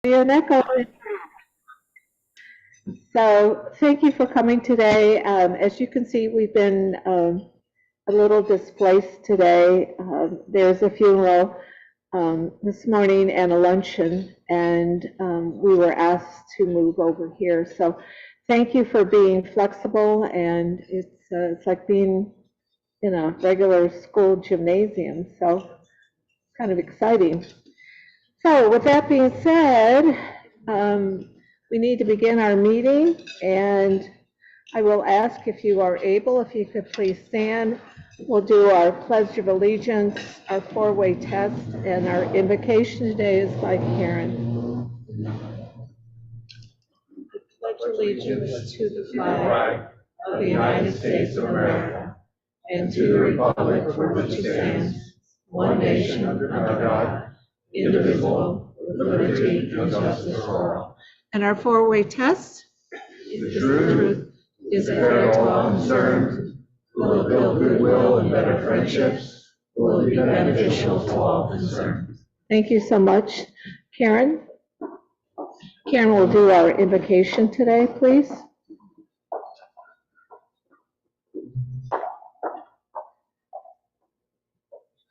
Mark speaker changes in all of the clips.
Speaker 1: An echo. So thank you for coming today. As you can see, we've been a little displaced today. There's a funeral this morning and a luncheon, and we were asked to move over here. So thank you for being flexible, and it's like being in a regular school gymnasium, so kind of exciting. So with that being said, we need to begin our meeting, and I will ask if you are able, if you could please stand. We'll do our Pledge of Allegiance, our four-way test, and our invocation today is by Karen. I pledge allegiance to the flag of the United States of America and to the republic for which it stands, one nation under God, indivisible, with liberty and justice for all. And our four-way test is the truth, is fair to all concerned, will it build goodwill and better friendships, will it be beneficial to all concerned. Thank you so much. Karen? Karen will do our invocation today, please.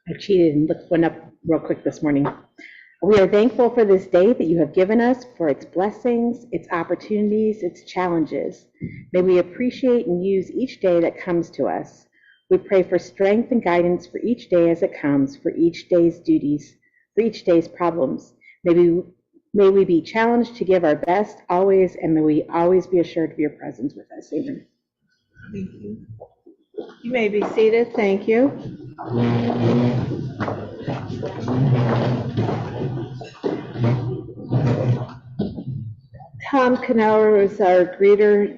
Speaker 2: I cheated and looked one up real quick this morning. We are thankful for this day that you have given us, for its blessings, its opportunities, its challenges. May we appreciate and use each day that comes to us. We pray for strength and guidance for each day as it comes, for each day's duties, for each day's problems. May we be challenged to give our best always, and may we always be assured of your presence with us. Amen.
Speaker 1: Thank you. You may be seated. Thank you. Tom Canower is our greeter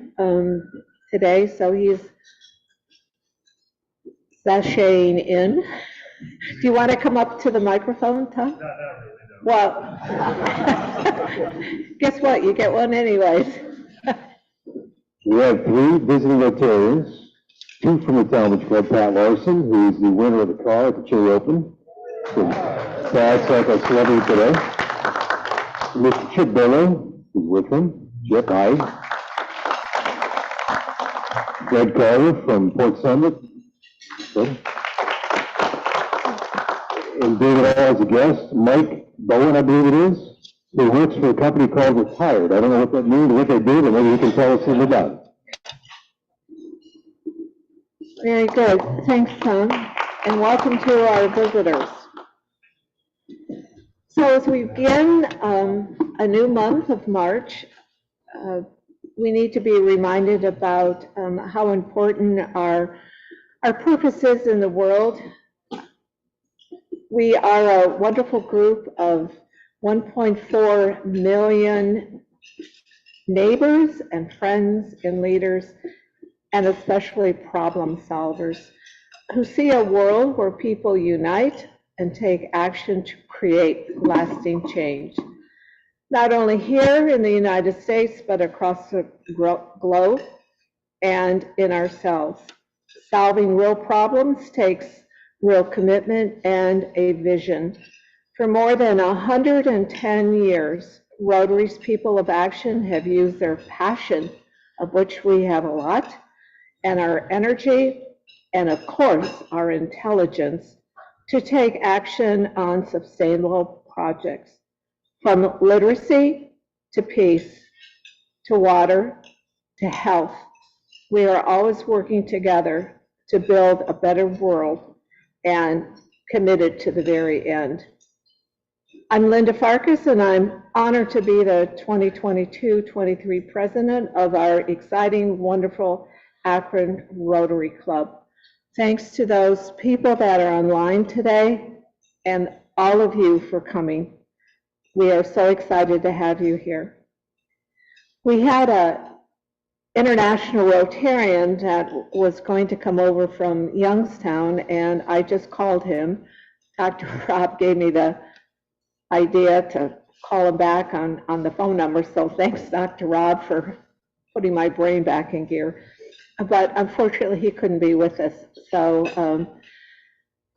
Speaker 1: today, so he's sashaying in. Do you want to come up to the microphone, Tom?
Speaker 3: Not really, no.
Speaker 1: Well, guess what? You get one anyways.
Speaker 4: We have 3 visiting Rotarians, 2 from the Talmadge Club, Pat Larson, who is the winner of the car at the Cherry Open. So Pat's like a celebrity today. Mr. Chip Bellow, who's with him. Chip, hi. Fred Carter from Port Summit. Good. And David Hall as a guest. Mike Bowen, I believe it is, who works for a company called Retired. I don't know what that means or what they do, but maybe you can tell us something about it.
Speaker 1: Very good. Thanks, Tom. And welcome to our visitors. So as we begin a new month of March, we need to be reminded about how important our purpose is in the world. We are a wonderful group of 1.4 million neighbors and friends and leaders, and especially problem solvers, who see a world where people unite and take action to create lasting change. Not only here in the United States, but across the globe and in ourselves. Solving real problems takes real commitment and a vision. For more than 110 years, Rotary's People of Action have used their passion, of which we have a lot, and our energy, and of course, our intelligence, to take action on sustainable projects. From literacy to peace, to water, to health, we are always working together to build a better world and committed to the very end. I'm Linda Farkas, and I'm honored to be the 2022-23 president of our exciting, wonderful Akron Rotary Club. Thanks to those people that are online today and all of you for coming. We are so excited to have you here. We had an international Rotarian that was going to come over from Youngstown, and I just called him. Dr. Rob gave me the idea to call him back on the phone number, so thanks, Dr. Rob, for putting my brain back in gear. But unfortunately, he couldn't be with us. So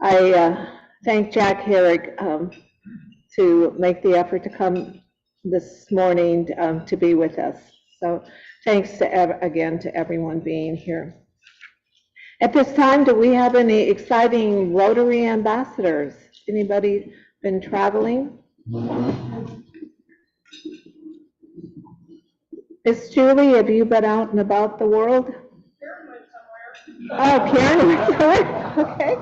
Speaker 1: I thank Jack Herrick to make the effort to come this morning to be with us. So thanks again to everyone being here. At this time, do we have any exciting Rotary ambassadors? Anybody been traveling? Miss Julie, have you been out and about the world? Oh, Karen went somewhere? Okay.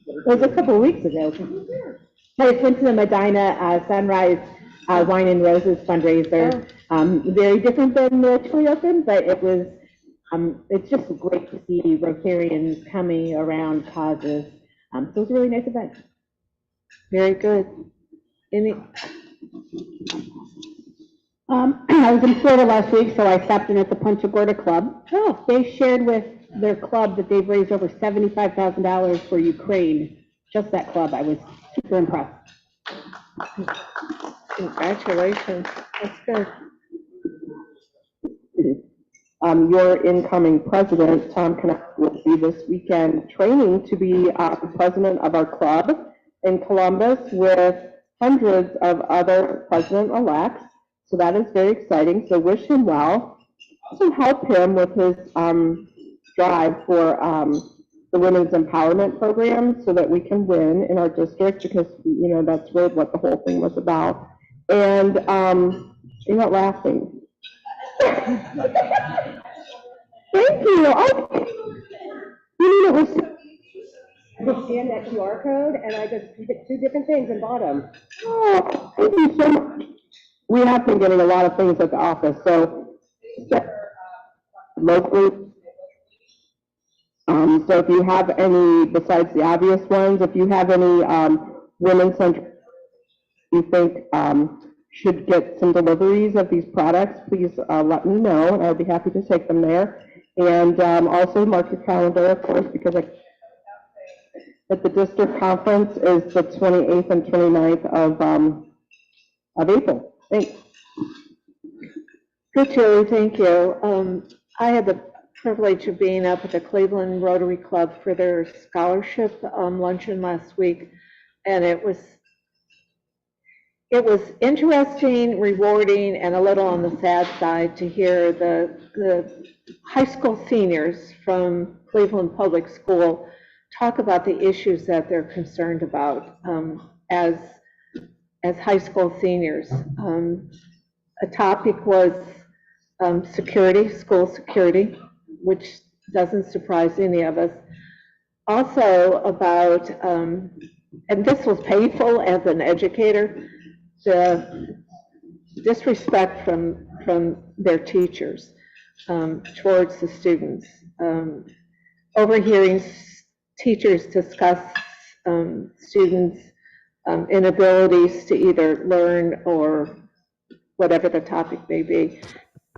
Speaker 2: It was a couple of weeks ago. I just went to the Medina Sunrise Wine and Roses fundraiser. Very different than the Chili Open, but it was, it's just great to see Rotarians coming around causes. So it was a really nice event.
Speaker 1: Very good.
Speaker 2: I was in Florida last week, so I stopped in at the Punta Gorda Club. Oh, they shared with their club that they've raised over $75,000 for Ukraine. Just that club. I was super impressed.
Speaker 1: Congratulations. That's good.
Speaker 3: Your incoming president, Tom Knapp, will be this weekend training to be the president of our club in Columbus with hundreds of other president-elects. So that is very exciting. So wish him well. Also help him with his drive for the women's empowerment program so that we can win in our district, because, you know, that's really what the whole thing was about. And you're not laughing. Thank you. Okay. You mean it was? I just scanned that QR code and I just picked two different things and bought them. Oh, thank you so much. We have been getting a lot of things at the office, so locally. So if you have any, besides the obvious ones, if you have any women-centered you think should get some deliveries of these products, please let me know, and I'll be happy to take them there. And also mark your calendar, of course, because at the district conference is the 28th and 29th of April. Thanks.
Speaker 1: Good, Julie, thank you. I had the privilege of being up at the Cleveland Rotary Club for their scholarship luncheon last week, and it was interesting, rewarding, and a little on the sad side to hear the high school seniors from Cleveland Public School talk about the issues that they're concerned about as high school seniors. A topic was security, school security, which doesn't surprise any of us. Also about, and this was painful as an educator, the disrespect from their teachers towards the students. Overhearing teachers discuss students' inabilities to either learn or whatever the topic may be.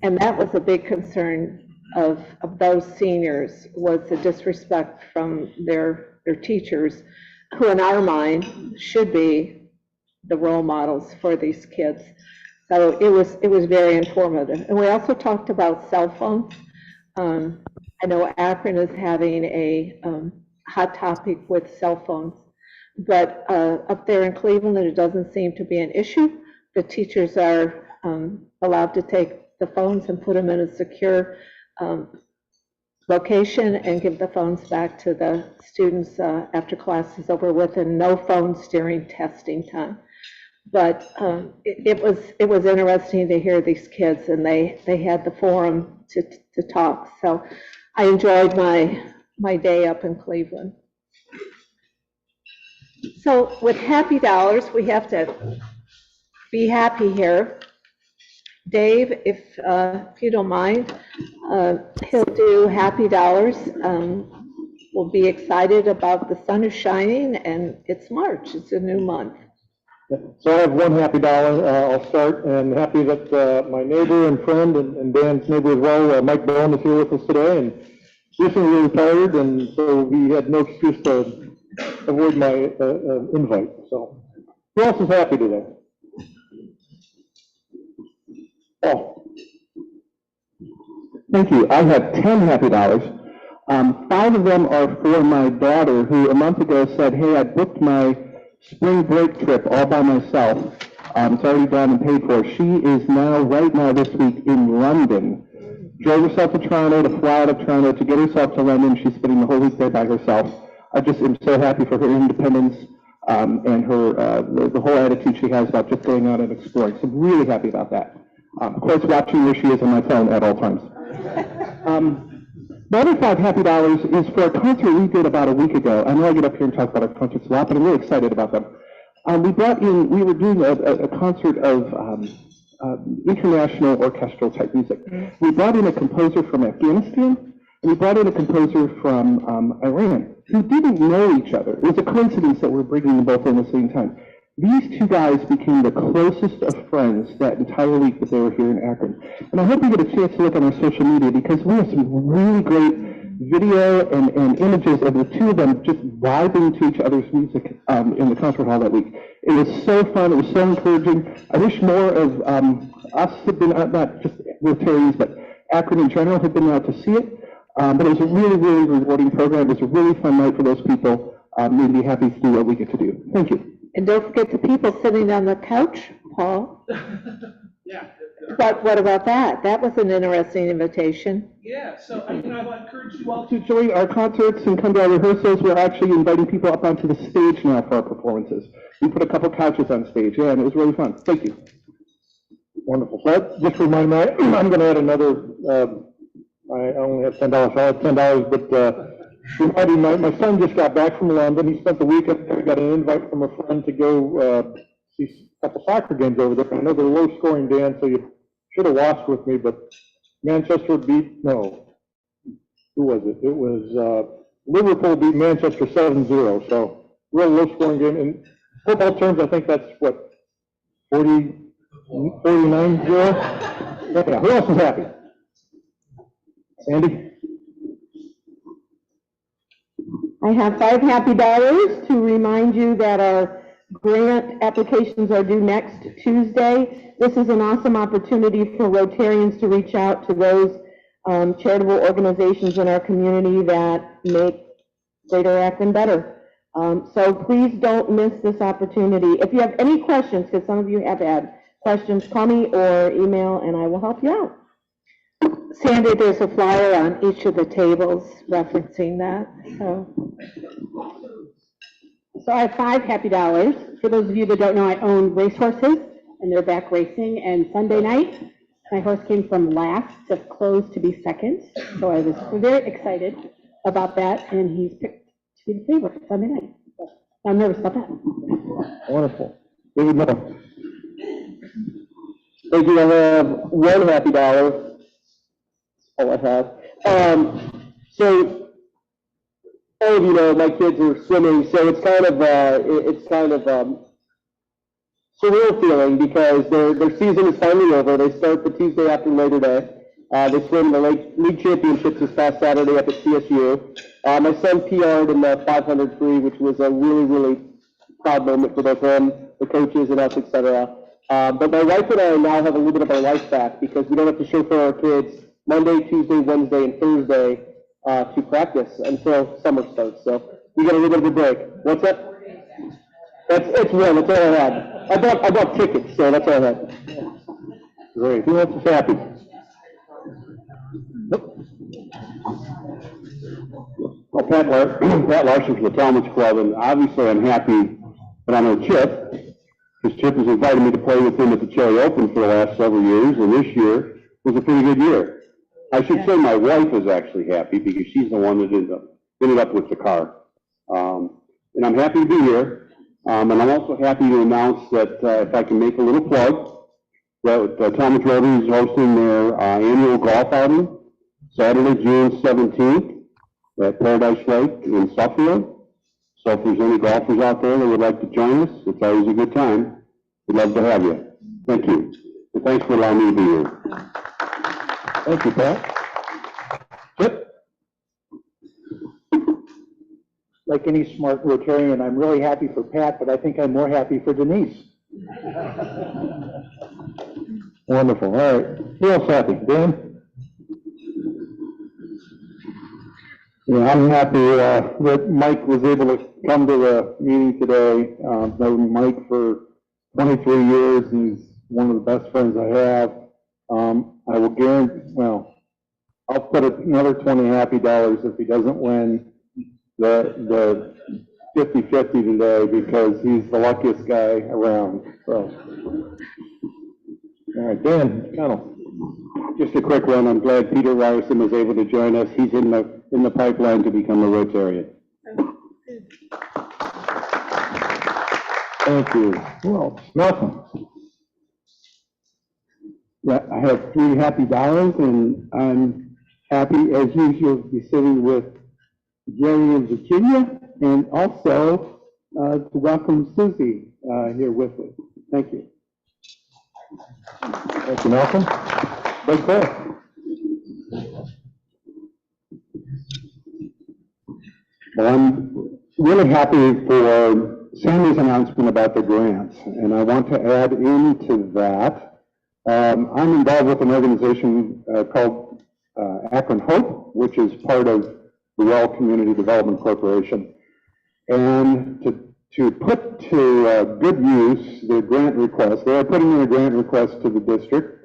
Speaker 1: And that was a big concern of those seniors, was the disrespect from their teachers, who in our mind should be the role models for these kids. So it was very informative. And we also talked about cell phones. I know Akron is having a hot topic with cell phones, but up there in Cleveland, it doesn't seem to be an issue. The teachers are allowed to take the phones and put them in a secure location and give the phones back to the students after class is over with, and no phones during testing time. But it was interesting to hear these kids, and they had the forum to talk. So I enjoyed my day up in Cleveland. So with Happy Dollars, we have to be happy here. Dave, if you don't mind, he'll do Happy Dollars. We'll be excited about the sun is shining, and it's March. It's a new month.
Speaker 5: So I have one happy dollar. I'll start, and happy that my neighbor and friend and Dan's neighbor as well, Mike Bowen, is here with us today, and recently retired, and so he had no excuse to avoid my invite. So who else is happy today? Oh.
Speaker 3: Thank you. I have 10 happy dollars. 5 of them are for my daughter, who a month ago said, hey, I booked my
Speaker 5: spring break trip all by myself. It's already done and paid for. She is now, right now this week, in London. Drove herself to Toronto, to fly out of Toronto, to get herself to London. She's spending the whole week there by herself. I just am so happy for her independence and her the whole attitude she has about just going out and exploring. So I'm really happy about that. Of course, watching where she is on my phone at all times. My other $5 is for a concert we did about a week ago. I know I get up here and talk about our concerts a lot, but I'm really excited about them. We were doing a concert of international orchestral type music. We brought in a composer from Afghanistan, and we brought in a composer from Iran, who didn't know each other. It was a coincidence that we're bringing them both in at the same time. These two guys became the closest of friends that entire week that they were here in Akron. And I hope you get a chance to look on our social media, because we have some really great video and images of the two of them just vibing to each other's music in the concert hall that week. It was so fun. It was so encouraging. I wish more of us had been out, not just Rotarians, but Akron in general had been out to see it. But it was a really, really rewarding program. It was a really fun night for those people. We'd be happy to do what we get to do. Thank you.
Speaker 1: And don't forget the people sitting on the couch, Paul.
Speaker 6: Yeah.
Speaker 1: What about that? That was an interesting invitation.
Speaker 6: Yeah, so I encourage you all
Speaker 5: To join our concerts and come to our rehearsals, we're actually inviting people up onto the stage now for our performances. We put a couple couches on stage, yeah, and it was really fun. Thank you. Wonderful. So that just reminded me, I'm going to add another, I only have $10, so I have $10, but reminding my son just got back from London. He spent the weekend there, got an invite from a friend to go see a couple soccer games over there. I know they're low scoring, Dan, so you should have watched with me, but Manchester beat, no, who was it? It was Liverpool beat Manchester 7-0, so real low scoring game. In football terms, I think that's what, 49-0? Yeah, who else is happy? Sandy?
Speaker 3: I have $5 happy to remind you that our grant applications are due next Tuesday. This is an awesome opportunity for Rotarians to reach out to those charitable organizations in our community that make Greater Akron better. So please don't miss this opportunity. If you have any questions, because some of you have had questions, call me or email and I will help you out.
Speaker 1: Sandy, there's a flyer on each of the tables referencing that,
Speaker 2: So I have $5 happy. For those of you that don't know, I own racehorses, and they're back racing. And Sunday night, my horse came from last to close to be second. So I was very excited about that, and he's picked to be the favorite Sunday night. So I'm nervous about that.
Speaker 5: Wonderful. David Miller. Thank you. I have $1 happy. That's all I have. So all of you know my kids are swimming, so it's kind of surreal feeling because their season is finally over. They start the Tuesday after Labor Day. They swim the league championships this past Saturday up at CSU. My son PR'd in the 500 free, which was a really, really proud moment for both him, the coaches, and us, etc. But my wife and I now have a little bit of our life back because we don't have to chauffeur our kids Monday, Tuesday, Wednesday, and Thursday to practice until summer starts. So we get a little bit of a break. What's that? It's real. That's all I had. I bought tickets, so that's all I had. Great. Who else is happy?
Speaker 4: Well, Pat Larson from the Talmadge Club, and obviously I'm happy that I know Chip, because Chip has invited me to play with him at the Cherry Open for the last several years, and this year was a pretty good year. I should say my wife is actually happy because she's the one that ended up with the car. And I'm happy to be here. And I'm also happy to announce that if I can make a little plug, that Talmadge Rotary is hosting their annual golf outing Saturday, June 17th at Paradise Lake in Suffield. So if there's any golfers out there that would like to join us, it's always a good time. We'd love to have you. Thank you. And thanks for allowing me to be here.
Speaker 5: Thank you, Pat. Chip?
Speaker 7: Like any smart Rotarian, I'm really happy for Pat, but I think I'm more happy for Denise.
Speaker 5: Wonderful. All right. Who else happy? Dan? Yeah, I'm happy that Mike was able to come to the meeting today. I've known Mike for 23 years. He's one of the best friends I have. I will guarantee, well, I'll put another 20 happy dollars if he doesn't win the 50-50 today, because he's the luckiest guy around. So, all right, Dan Connell.
Speaker 4: Just a quick one. I'm glad Peter Ryerson was able to join us. He's in the pipeline to become a Rotarian.
Speaker 5: Thank you. Well, Malcolm.
Speaker 7: Yeah, I have 3 happy dollars, and I'm happy, as usual, to be sitting with Jerry and Virginia, and also to welcome Suzie here with us. Thank you.
Speaker 5: Thank you, Malcolm. Big Bear.
Speaker 4: Well, I'm really happy for Sandy's announcement about the grants, and I want to add into that. I'm involved with an organization called Akron Hope, which is part of the Well Community Development Corporation. And to put to good use the grant request, they are putting in a grant request to the district,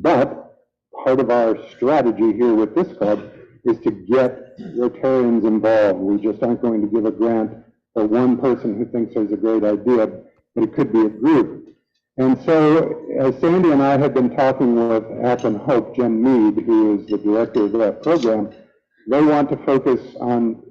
Speaker 4: but part of our strategy here with this club is to get Rotarians involved. We just aren't going to give a grant for one person who thinks there's a great idea, but it could be a group. And so, as Sandy and I have been talking with Akron Hope, Jen Mead, who is the director of that program, they want to focus on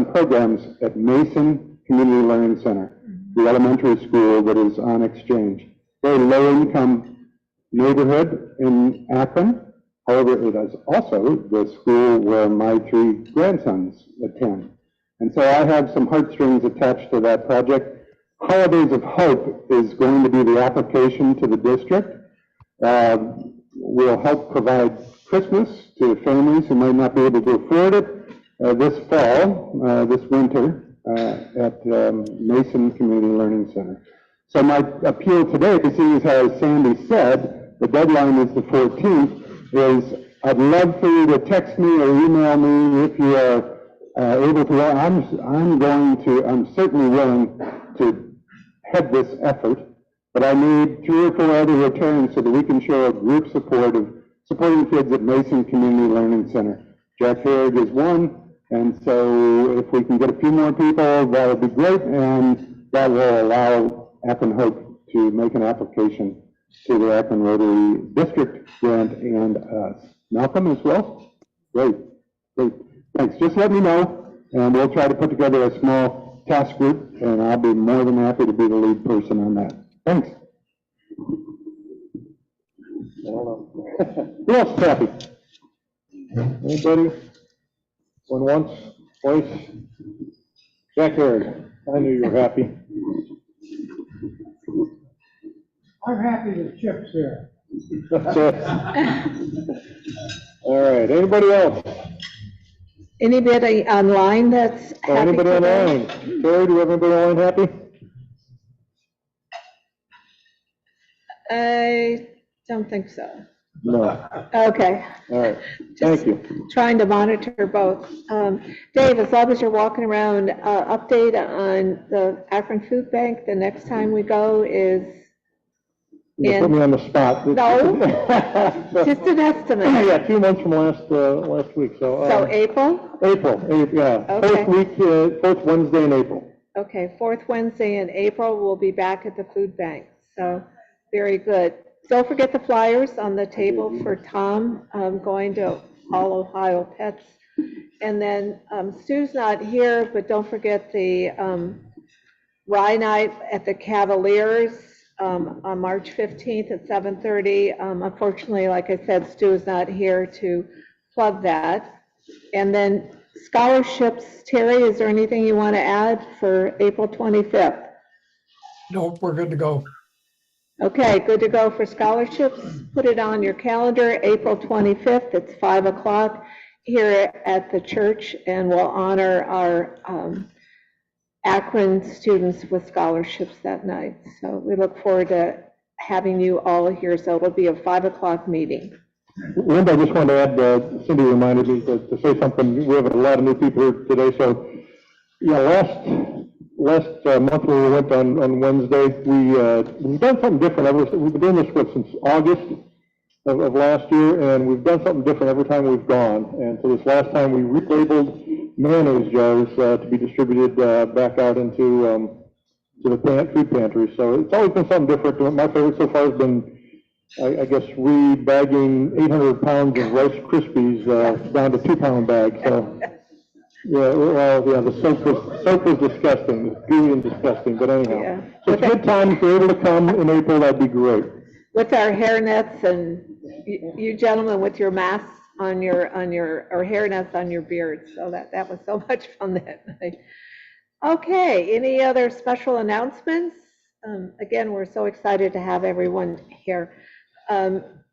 Speaker 4: programs at Mason Community Learning Center, the elementary school that is on Exchange. Very low-income neighborhood in Akron. However, it is also the school where my 3 grandsons attend. And so I have some heartstrings attached to that project. Holidays of Hope is going to be the application to the district. We'll help provide Christmas to families who might not be able to afford it this fall, this winter, at Mason Community Learning Center. So my appeal today, as Sandy said, the deadline is the 14th, is I'd love for you to text me or email me if you are able to. I'm certainly willing to head this effort, but I need 3 or 4 other Rotarians so that we can show a group support of supporting kids at Mason Community Learning Center. Jack Herrig is one, and so if we can get a few more people, that would be great, and that will allow Akron Hope to make an application to the Akron Rotary District grant and us. Malcolm as well? Great. Thanks. Just let me know, and we'll try to put together a small task group, and I'll be more than happy to be the lead person on that. Thanks.
Speaker 5: Who else is happy? Anybody? Going once, twice? Jack Herrig, I knew you were happy.
Speaker 6: I'm happy with Chip's here.
Speaker 5: That's it. All right, anybody else?
Speaker 1: Anybody online that's
Speaker 5: Oh,
Speaker 1: happy
Speaker 5: anybody
Speaker 1: today?
Speaker 5: online? Terry, do we have anybody online happy?
Speaker 1: I don't think so.
Speaker 5: No.
Speaker 1: Okay.
Speaker 5: All right, thank you.
Speaker 1: Trying to monitor both. Dave, as long as you're walking around, update on the Akron Food Bank, the next time we go is
Speaker 5: You put me on the spot.
Speaker 1: No. just an estimate.
Speaker 5: Yeah, 2 months from last week, so.
Speaker 1: So April?
Speaker 5: April, yeah.
Speaker 1: Okay.
Speaker 5: Fourth week, fourth Wednesday in April.
Speaker 1: Okay, 4th Wednesday in April, we'll be back at the food bank. So, very good. Don't forget the flyers on the table for Tom going to All Ohio Pets. And then Stu's not here, but don't forget the Rye Night at the Cavaliers on March 15th at 7:30. Unfortunately, like I said, Stu is not here to plug that. And then scholarships, Terry, is there anything you want to add for April 25th?
Speaker 6: Nope, we're good to go.
Speaker 1: Okay, good to go for scholarships. Put it on your calendar, April 25th, it's 5 o'clock here at the church, and we'll honor our Akron students with scholarships that night. So we look forward to having you all here, so it'll be a 5 o'clock meeting.
Speaker 5: Linda, I just wanted to add, Cindy reminded me to say something. We have a lot of new people here today, so, yeah, last month when we went on Wednesday, we've done something different. We've been doing this, since August of last year, and we've done something different every time we've gone. And so this last time, we relabeled mayonnaise jars to be distributed back out into to the food pantry. So it's always been something different. My favorite so far has been, I guess, re-bagging 800 pounds of Rice Krispies down to 2-pound bags. So, yeah, well, yeah, the soap was disgusting. It's gooey and disgusting, but anyhow.
Speaker 1: Yeah.
Speaker 5: So it's a good time. If you're able to come in April, that'd be great.
Speaker 1: With our hairnets and you gentlemen with your masks on your, or hairnets on your beards. So that was so much fun that night. Okay, any other special announcements? Again, we're so excited to have everyone here.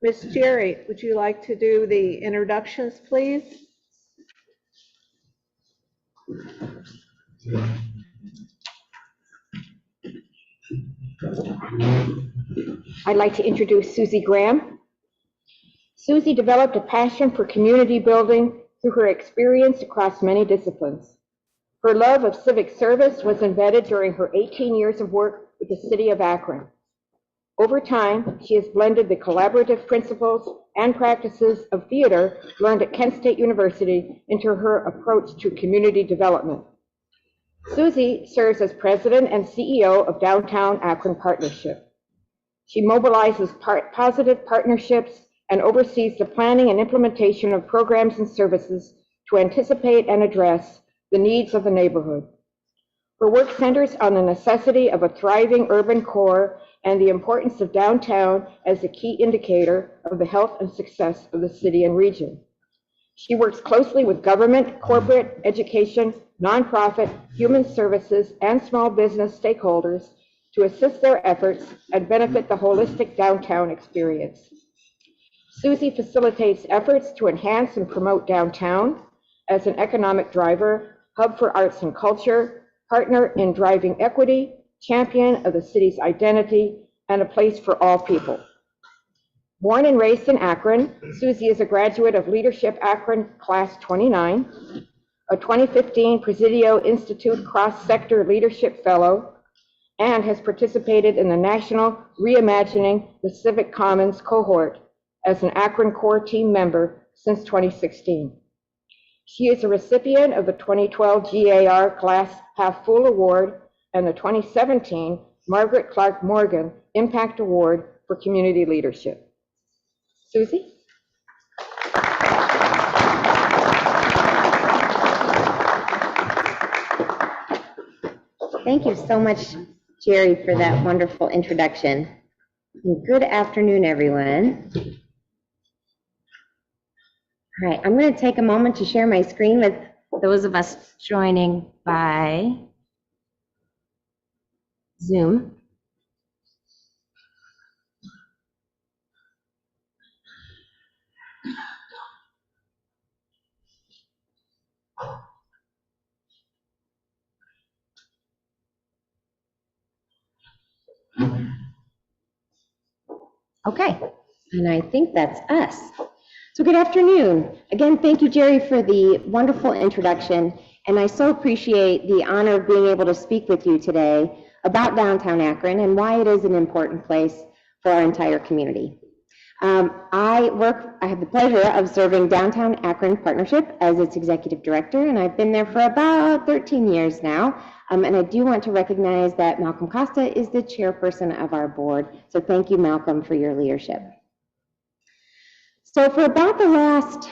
Speaker 1: Miss Jerry, would you like to do the introductions, please?
Speaker 8: I'd like to introduce Suzie Graham. Suzie developed a passion for community building through her experience across many disciplines. Her love of civic service was embedded during her 18 years of work with the city of Akron. Over time, she has blended the collaborative principles and practices of theater learned at Kent State University into her approach to community development. Suzie serves as president and CEO of Downtown Akron Partnership. She mobilizes positive partnerships and oversees the planning and implementation of programs and services to anticipate and address the needs of the neighborhood. Her work centers on the necessity of a thriving urban core and the importance of downtown as a key indicator of the health and success of the city and region. She works closely with government, corporate, education, nonprofit, human services, and small business stakeholders to assist their efforts and benefit the holistic downtown experience. Suzie facilitates efforts to enhance and promote downtown as an economic driver, hub for arts and culture, partner in driving equity, champion of the city's identity, and a place for all people. Born and raised in Akron, Suzie is a graduate of Leadership Akron Class 29, a 2015 Presidio Institute Cross-Sector Leadership Fellow, and has participated in the National Reimagining the Civic Commons cohort as an Akron Core team member since 2016. She is a recipient of the 2012 GAR Glass Half Full Award and the 2017 Margaret Clark Morgan Impact Award for Community Leadership. Suzie?
Speaker 2: Thank you so much, Jerry, for that wonderful introduction. Good afternoon, everyone. All right, I'm going to take a moment to share my screen with those of us joining by Zoom. Okay, and I think that's us. So good afternoon. Again, thank you, Jerry, for the wonderful introduction, and I so appreciate the honor of being able to speak with you today about downtown Akron and why it is an important place for our entire community. I have the pleasure of serving Downtown Akron Partnership as its executive director, and I've been there for about 13 years now. And I do want to recognize that Malcolm Costa is the chairperson of our board. So thank you, Malcolm, for your leadership. So for about the last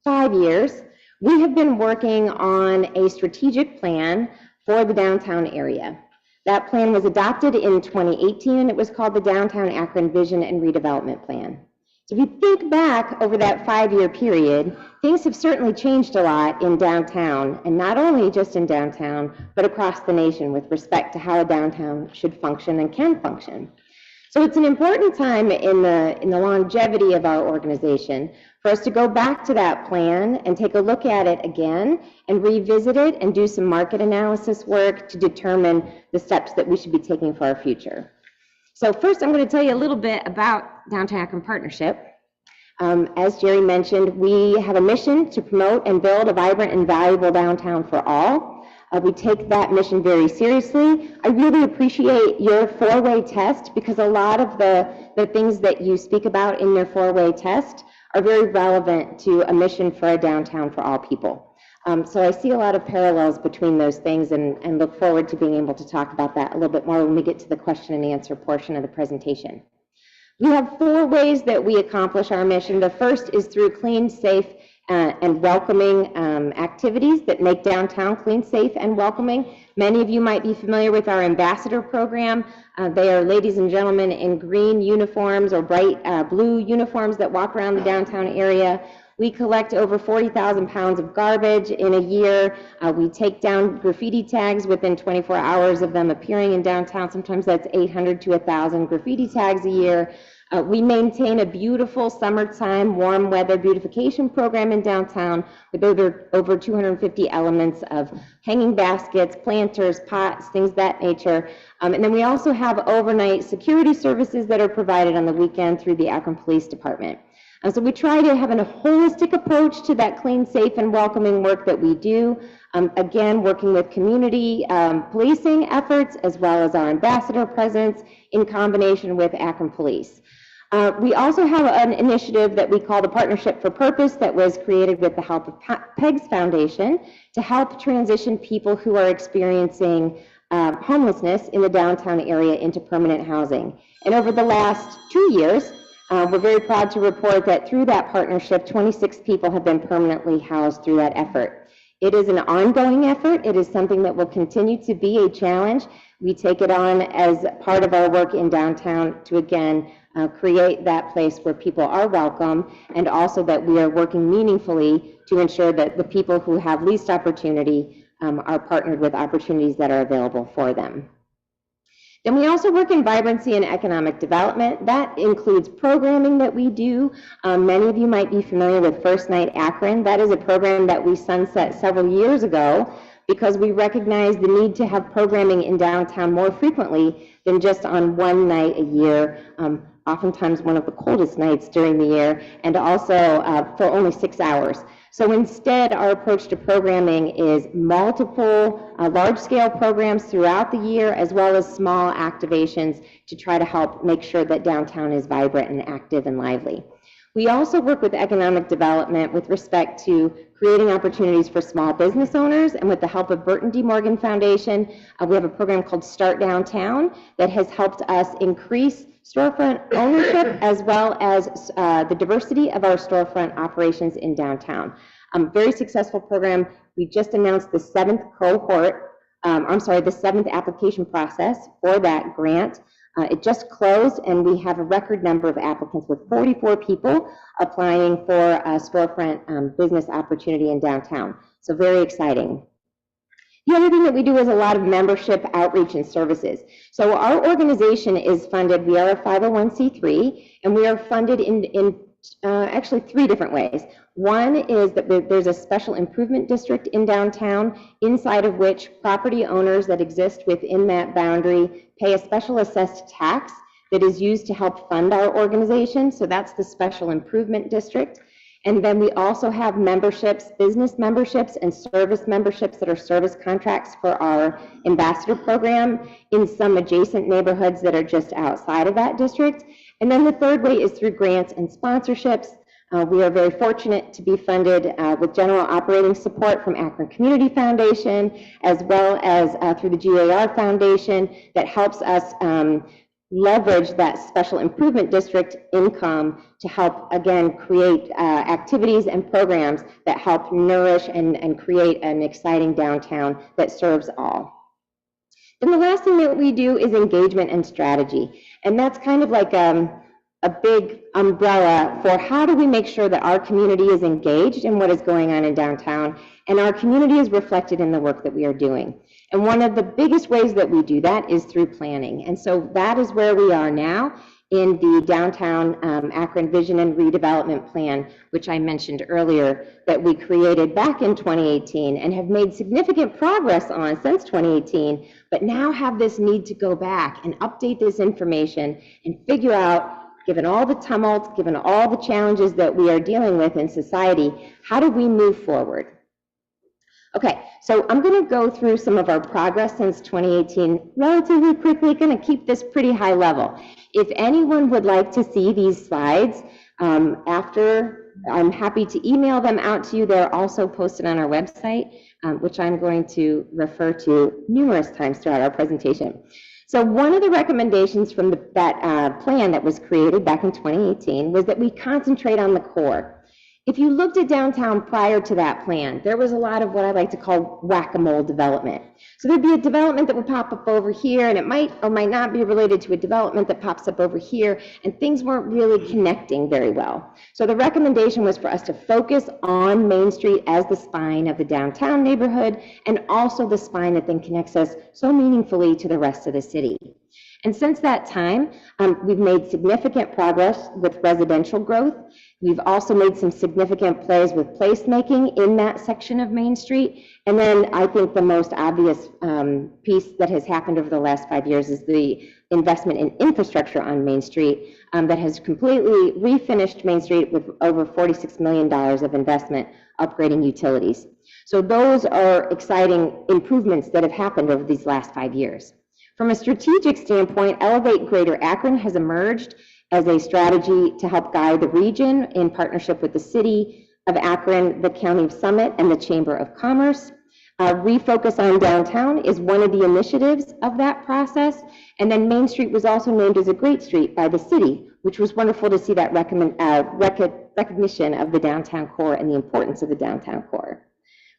Speaker 2: 5 years, we have been working on a strategic plan for the downtown area. That plan was adopted in 2018, and it was called the Downtown Akron Vision and Redevelopment Plan. So if you think back over that 5-year period, things have certainly changed a lot in downtown, and not only just in downtown, but across the nation with respect to how a downtown should function and can function. So it's an important time in the longevity of our organization for us to go back to that plan and take a look at it again and revisit it and do some market analysis work to determine the steps that we should be taking for our future. So first, I'm going to tell you a little bit about Downtown Akron Partnership.
Speaker 9: As Jerry mentioned, we have a mission to promote and build a vibrant and valuable downtown for all. We take that mission very seriously. I really appreciate your four-way test because a lot of the things that you speak about in your four-way test are very relevant to a mission for a downtown for all people. So I see a lot of parallels between those things and look forward to being able to talk about that a little bit more when we get to the question and answer portion of the presentation. We have four ways that we accomplish our mission. The first is through clean, safe, and welcoming activities that make downtown clean, safe, and welcoming. Many of you might be familiar with our ambassador program. They are ladies and gentlemen in green uniforms or bright blue uniforms that walk around the downtown area. We collect over 40,000 pounds of garbage in a year. We take down graffiti tags within 24 hours of them appearing in downtown. Sometimes that's 800 to 1,000 graffiti tags a year. We maintain a beautiful summertime warm weather beautification program in downtown with over 250 elements of hanging baskets, planters, pots, things of that nature. And then we also have overnight security services that are provided on the weekend through the Akron Police Department. So we try to have a holistic approach to that clean, safe, and welcoming work that we do. Again, working with community policing efforts as well as our ambassador presence in combination with Akron Police. We also have an initiative that we call the Partnership for Purpose that was created with the help of PEGS Foundation to help transition people who are experiencing homelessness in the downtown area into permanent housing. And over the last 2 years, we're very proud to report that through that partnership, 26 people have been permanently housed through that effort. It is an ongoing effort. It is something that will continue to be a challenge. We take it on as part of our work in downtown to, again, create that place where people are welcome, and also that we are working meaningfully to ensure that the people who have least opportunity are partnered with opportunities that are available for them. Then we also work in vibrancy and economic development. That includes programming that we do. Many of you might be familiar with First Night Akron. That is a program that we sunset several years ago because we recognize the need to have programming in downtown more frequently than just on one night a year, oftentimes one of the coldest nights during the year, and also for only 6 hours. So instead, our approach to programming is multiple large-scale programs throughout the year, as well as small activations to try to help make sure that downtown is vibrant and active and lively. We also work with economic development with respect to creating opportunities for small business owners, and with the help of Burton D. Morgan Foundation, we have a program called Start Downtown that has helped us increase storefront ownership as well as the diversity of our storefront operations in downtown. Very successful program. We just announced the 7th cohort, the 7th application process for that grant. It just closed, and we have a record number of applicants with 44 people applying for a storefront business opportunity in downtown. So very exciting. The other thing that we do is a lot of membership outreach and services. So our organization is funded, we are a 501c3, and we are funded in actually 3 different ways. One is that there's a special improvement district in downtown, inside of which property owners that exist within that boundary pay a special assessed tax that is used to help fund our organization. So that's the special improvement district. And then we also have memberships, business memberships and service memberships that are service contracts for our ambassador program in some adjacent neighborhoods that are just outside of that district. And then the third way is through grants and sponsorships. We are very fortunate to be funded with general operating support from Akron Community Foundation, as well as through the GAR Foundation that helps us leverage that special improvement district income to help, again, create activities and programs that help nourish and create an exciting downtown that serves all. And the last thing that we do is engagement and strategy. And that's kind of like a big umbrella for how do we make sure that our community is engaged in what is going on in downtown, and our community is reflected in the work that we are doing. And one of the biggest ways that we do that is through planning. And so that is where we are now in the Downtown Akron Vision and Redevelopment Plan, which I mentioned earlier, that we created back in 2018 and have made significant progress on since 2018, but now have this need to go back and update this information and figure out given all the tumult, given all the challenges that we are dealing with in society, how do we move forward? Okay, so I'm going to go through some of our progress since 2018 relatively quickly, going to keep this pretty high level. If anyone would like to see these slides after, I'm happy to email them out to you. They're also posted on our website, which I'm going to refer to numerous times throughout our presentation. So one of the recommendations from that plan that was created back in 2018 was that we concentrate on the core. If you looked at downtown prior to that plan, there was a lot of what I like to call whack-a-mole development. So there'd be a development that would pop up over here, and it might or might not be related to a development that pops up over here, and things weren't really connecting very well. So the recommendation was for us to focus on Main Street as the spine of the downtown neighborhood, and also the spine that then connects us so meaningfully to the rest of the city. And since that time, we've made significant progress with residential growth. We've also made some significant plays with placemaking in that section of Main Street. And then I think the most obvious piece that has happened over the last 5 years is the investment in infrastructure on Main Street that has completely refinished Main Street with over $46 million of investment upgrading utilities. So those are exciting improvements that have happened over these last 5 years. From a strategic standpoint, Elevate Greater Akron has emerged as a strategy to help guide the region in partnership with the City of Akron, the County of Summit, and the Chamber of Commerce. Refocus on Downtown is one of the initiatives of that process. And then Main Street was also named as a great street by the city, which was wonderful to see that recognition of the downtown core and the importance of the downtown core.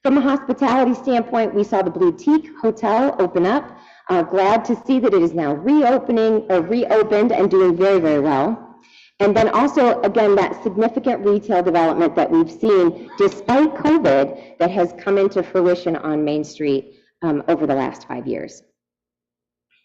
Speaker 9: From a hospitality standpoint, we saw the Boutique Hotel open up. Glad to see that it is now reopened and doing very, very well. And then also, again, that significant retail development that we've seen despite COVID that has come into fruition on Main Street over the last 5 years.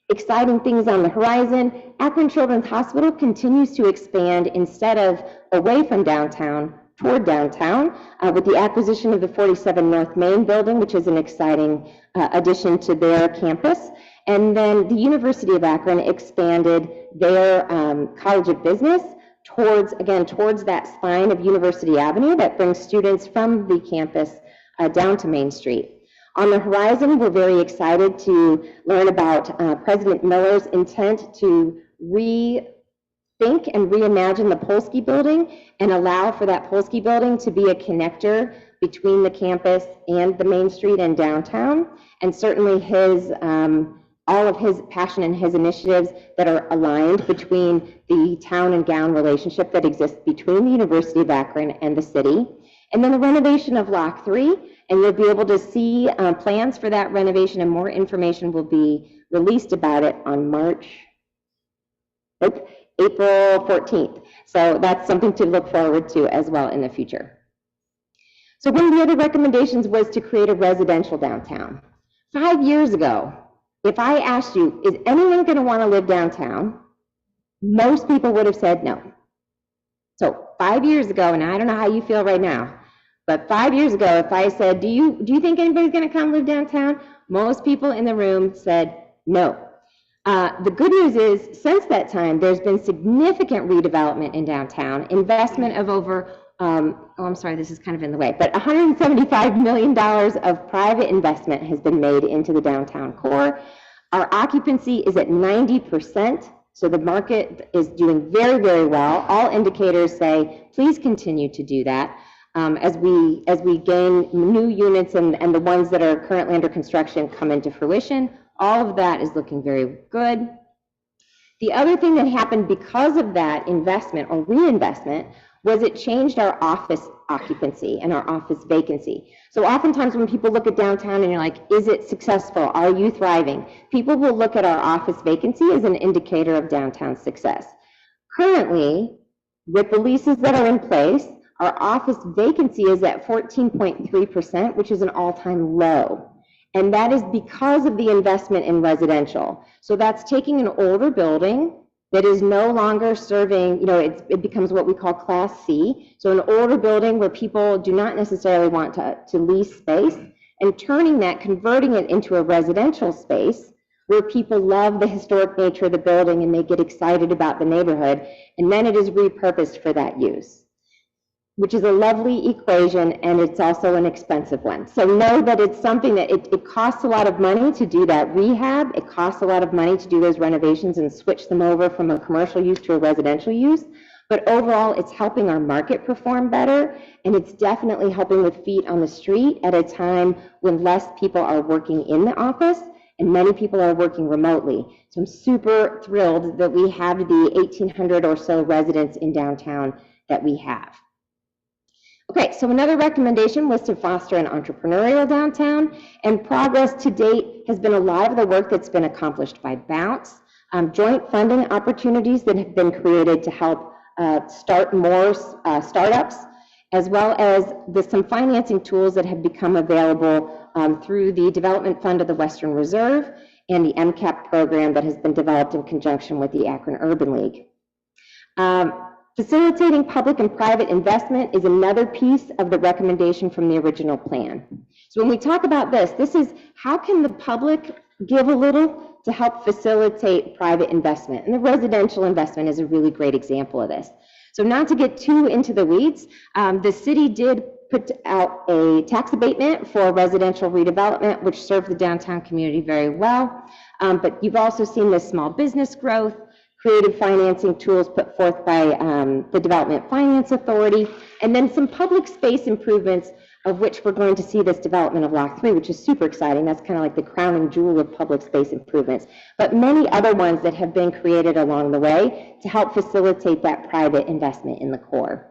Speaker 9: Exciting things on the horizon. Akron Children's Hospital continues to expand instead of away from downtown toward downtown with the acquisition of the 47 North Main building, which is an exciting addition to their campus. And then the University of Akron expanded their College of Business towards that spine of University Avenue that brings students from the campus down to Main Street. On the horizon, we're very excited to learn about President Miller's intent to rethink and reimagine the Polsky building and allow for that Polsky building to be a connector between the campus and the Main Street and downtown, and certainly all of his passion and his initiatives that are aligned between the town and gown relationship that exists between the University of Akron and the city. And then the renovation of Lock 3, and you'll be able to see plans for that renovation, and more information will be released about it on April 14th. So that's something to look forward to as well in the future. So one of the other recommendations was to create a residential downtown. 5 years ago, if I asked you, is anyone going to want to live downtown? Most people would have said no. So 5 years ago, and I don't know how you feel right now, but 5 years ago, if I said, do you think anybody's going to come live downtown? Most people in the room said no. The good news is, since that time, there's been significant redevelopment in downtown, investment of over, I'm sorry, this is kind of in the way, but $175 million of private investment has been made into the downtown core. Our occupancy is at 90%, so the market is doing very, very well. All indicators say, please continue to do that. As we gain new units and the ones that are currently under construction come into fruition, all of that is looking very good. The other thing that happened because of that investment or reinvestment was it changed our office occupancy and our office vacancy. So oftentimes when people look at downtown and you're like, is it successful? Are you thriving? People will look at our office vacancy as an indicator of downtown success. Currently, with the leases that are in place, our office vacancy is at 14.3%, which is an all-time low. And that is because of the investment in residential. So that's taking an older building that is no longer serving, it becomes what we call Class C. So an older building where people do not necessarily want to lease space, and converting it into a residential space where people love the historic nature of the building and they get excited about the neighborhood, and then it is repurposed for that use, which is a lovely equation, and it's also an expensive one. So know that it's something that it costs a lot of money to do that rehab. It costs a lot of money to do those renovations and switch them over from a commercial use to a residential use. But overall, it's helping our market perform better, and it's definitely helping with feet on the street at a time when less people are working in the office and many people are working remotely. So I'm super thrilled that we have the 1,800 or so residents in downtown that we have. Okay, so another recommendation was to foster an entrepreneurial downtown, and progress to date has been a lot of the work that's been accomplished by Bounce, joint funding opportunities that have been created to help start more startups, as well as some financing tools that have become available through the Development Fund of the Western Reserve and the MCAP program that has been developed in conjunction with the Akron Urban League. Facilitating public and private investment is another piece of the recommendation from the original plan. So when we talk about this is how can the public give a little to help facilitate private investment? And the residential investment is a really great example of this. So not to get too into the weeds, the city did put out a tax abatement for residential redevelopment, which served the downtown community very well. But you've also seen this small business growth, creative financing tools put forth by the Development Finance Authority, and then some public space improvements, of which we're going to see this development of Lock 3, which is super exciting. That's kind of like the crowning jewel of public space improvements. But many other ones that have been created along the way to help facilitate that private investment in the core.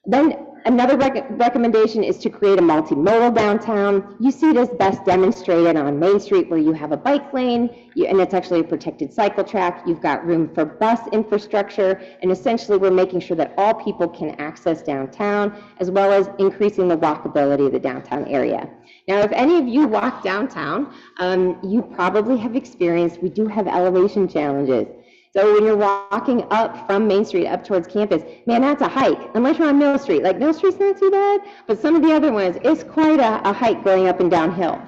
Speaker 9: Then another recommendation is to create a multimodal downtown. You see this best demonstrated on Main Street, where you have a bike lane, and it's actually a protected cycle track. You've got room for bus infrastructure, and essentially we're making sure that all people can access downtown, as well as increasing the walkability of the downtown area. Now, if any of you walk downtown, you probably have experienced, we do have elevation challenges. So when you're walking up from Main Street up towards campus, man, that's a hike, unless you're on Mill Street. Like, Mill Street's not too bad, but some of the other ones, it's quite a hike going up and downhill.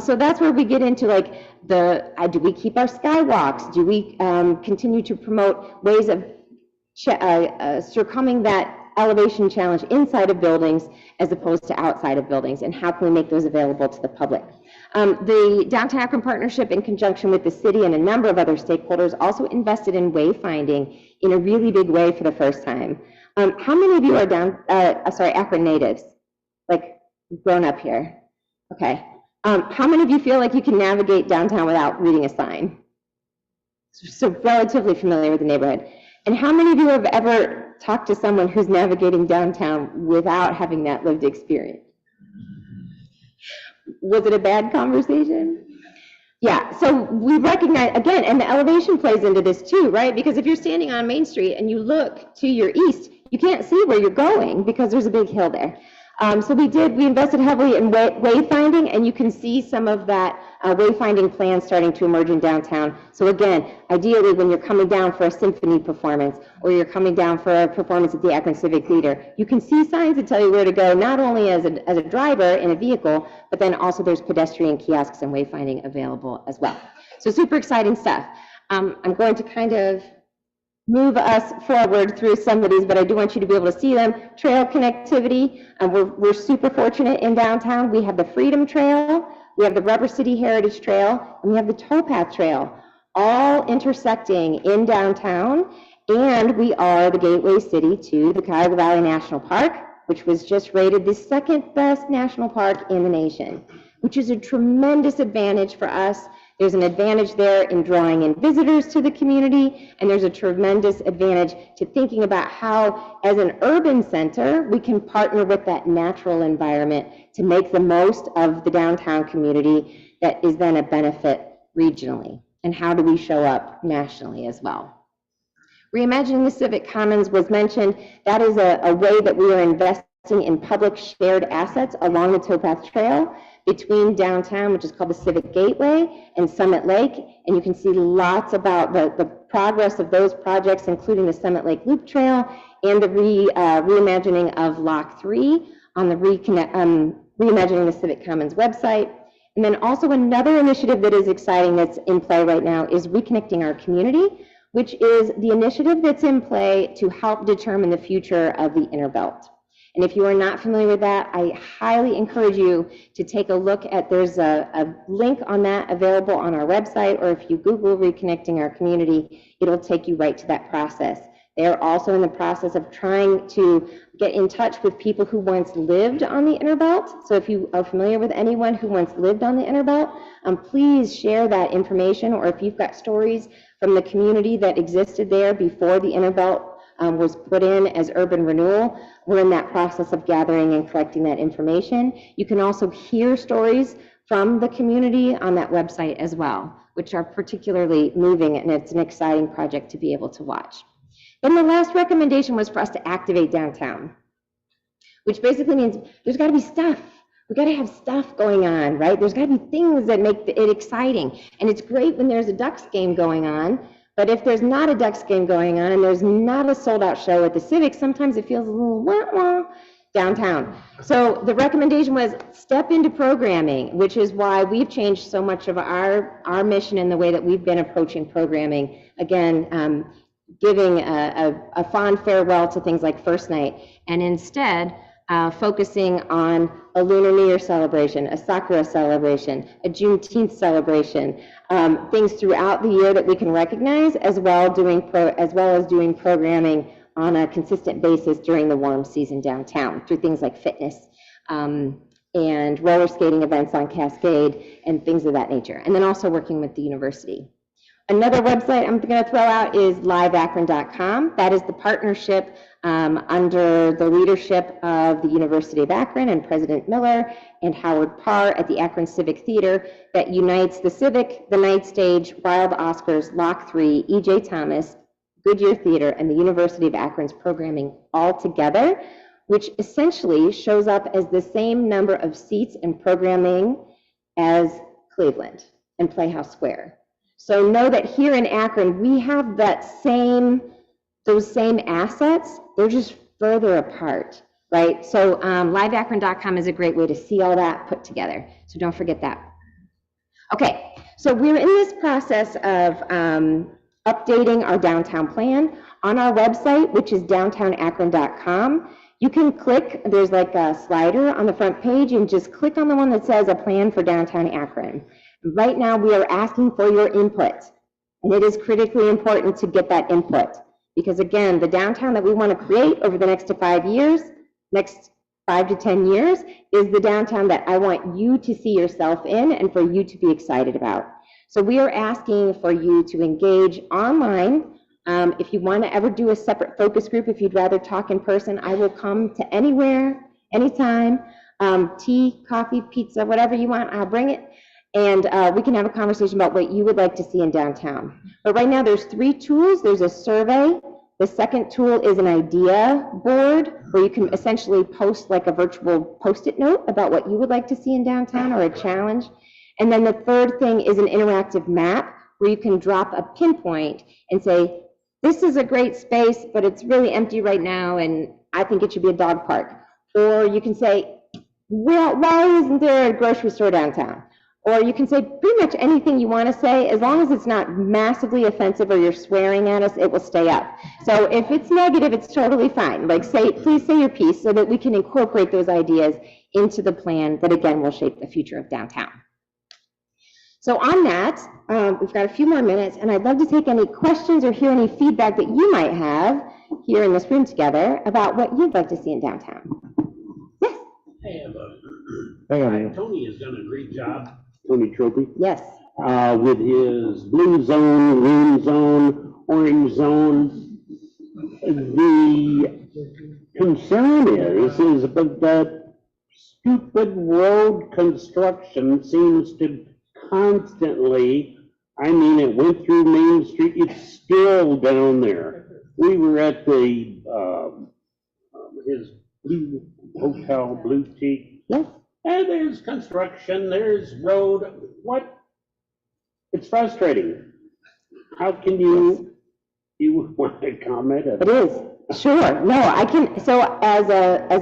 Speaker 9: So that's where we get into, like, do we keep our skywalks? Do we continue to promote ways of circumventing that elevation challenge inside of buildings as opposed to outside of buildings, and how can we make those available to the public? The Downtown Akron Partnership, in conjunction with the city and a number of other stakeholders, also invested in wayfinding in a really big way for the first time. How many of you are Akron natives, like grown up here? Okay. How many of you feel like you can navigate downtown without reading a sign? So relatively familiar with the neighborhood. And how many of you have ever talked to someone who's navigating downtown without having that lived experience? Was it a bad conversation? Yeah, so we recognize, again, and the elevation plays into this too, right? Because if you're standing on Main Street and you look to your east, you can't see where you're going because there's a big hill there. So we invested heavily in wayfinding, and you can see some of that wayfinding plan starting to emerge in downtown. So again, ideally when you're coming down for a symphony performance, or you're coming down for a performance at the Akron Civic Theater, you can see signs that tell you where to go, not only as a driver in a vehicle, but then also there's pedestrian kiosks and wayfinding available as well. So super exciting stuff. I'm going to kind of move us forward through some of these, but I do want you to be able to see them. Trail connectivity, we're super fortunate in downtown. We have the Freedom Trail, we have the Rubber City Heritage Trail, and we have the Towpath Trail, all intersecting in downtown, and we are the gateway city to the Cuyahoga Valley National Park, which was just rated the second best national park in the nation, which is a tremendous advantage for us. There's an advantage there in drawing in visitors to the community, and there's a tremendous advantage to thinking about how, as an urban center, we can partner with that natural environment to make the most of the downtown community that is then a benefit regionally. And how do we show up nationally as well? Reimagining the Civic Commons was mentioned. That is a way that we are investing in public shared assets along the Towpath Trail between downtown, which is called the Civic Gateway, and Summit Lake. And you can see lots about the progress of those projects, including the Summit Lake Loop Trail and the reimagining of Lock 3 on the Reimagining the Civic Commons website. And then also another initiative that is exciting that's in play right now is Reconnecting Our Community, which is the initiative that's in play to help determine the future of the Inner Belt. And if you are not familiar with that, I highly encourage you to take a look at, there's a link on that available on our website, or if you Google Reconnecting Our Community, it'll take you right to that process. They are also in the process of trying to get in touch with people who once lived on the Inner Belt. So if you are familiar with anyone who once lived on the Inner Belt, please share that information, or if you've got stories from the community that existed there before the Inner Belt was put in as urban renewal, we're in that process of gathering and collecting that information. You can also hear stories from the community on that website as well, which are particularly moving, and it's an exciting project to be able to watch. Then the last recommendation was for us to activate downtown, which basically means there's got to be stuff. We've got to have stuff going on, right? There's got to be things that make it exciting. And it's great when there's a Ducks game going on, but if there's not a Ducks game going on and there's not a sold-out show at the Civic, sometimes it feels a little wah-wah downtown. So the recommendation was step into programming, which is why we've changed so much of our mission in the way that we've been approaching programming. Again, giving a fond farewell to things like First Night, and instead focusing on a Lunar New Year celebration, a Sakura celebration, a Juneteenth celebration, things throughout the year that we can recognize, as well as doing programming on a consistent basis during the warm season downtown through things like fitness and roller skating events on Cascade and things of that nature, and then also working with the university. Another website I'm going to throw out is liveakron.com. That is the partnership under the leadership of the University of Akron and President Miller and Howard Parr at the Akron Civic Theater that unites the Civic, the Night Stage, Wild Oscars, Lock 3, E.J. Thomas, Goodyear Theater, and the University of Akron's programming all together, which essentially shows up as the same number of seats and programming as Cleveland and Playhouse Square. So know that here in Akron, we have those same assets, they're just further apart, right? So liveakron.com is a great way to see all that put together. So don't forget that. Okay, so we're in this process of updating our downtown plan. On our website, which is downtownakron.com, you can click, there's like a slider on the front page, and just click on the one that says a plan for downtown Akron. Right now, we are asking for your input, and it is critically important to get that input, because again, the downtown that we want to create over the next 5 to 10 years, is the downtown that I want you to see yourself in and for you to be excited about. So we are asking for you to engage online. If you want to ever do a separate focus group, if you'd rather talk in person, I will come to anywhere, anytime, tea, coffee, pizza, whatever you want, I'll bring it. And we can have a conversation about what you would like to see in downtown. But right now there's 3 tools. There's a survey. The second tool is an idea board where you can essentially post like a virtual Post-it note about what you would like to see in downtown or a challenge. And then the third thing is an interactive map where you can drop a pinpoint and say, this is a great space, but it's really empty right now and I think it should be a dog park. Or you can say, well, why isn't there a grocery store downtown? Or you can say pretty much anything you want to say, as long as it's not massively offensive or you're swearing at us, it will stay up. So if it's negative, it's totally fine. Like please say your piece so that we can incorporate those ideas into the plan that again will shape the future of downtown. So on that, we've got a few more minutes, and I'd love to take any questions or hear any feedback that you might have here in this room together about what you'd like to see in downtown. Yes?
Speaker 10: Tony has done a great job.
Speaker 7: Tony Trophy.
Speaker 9: Yes.
Speaker 10: With his blue zone, green zone, orange zone. The concern is about that stupid road construction seems to constantly, I mean, it went through Main Street, it's still down there. We were at the, his Blue Hotel, Blue Teak.
Speaker 9: Yes.
Speaker 10: And there's construction, there's road, what? It's frustrating. How can you want to comment?
Speaker 9: It is. Sure, no, I can, so as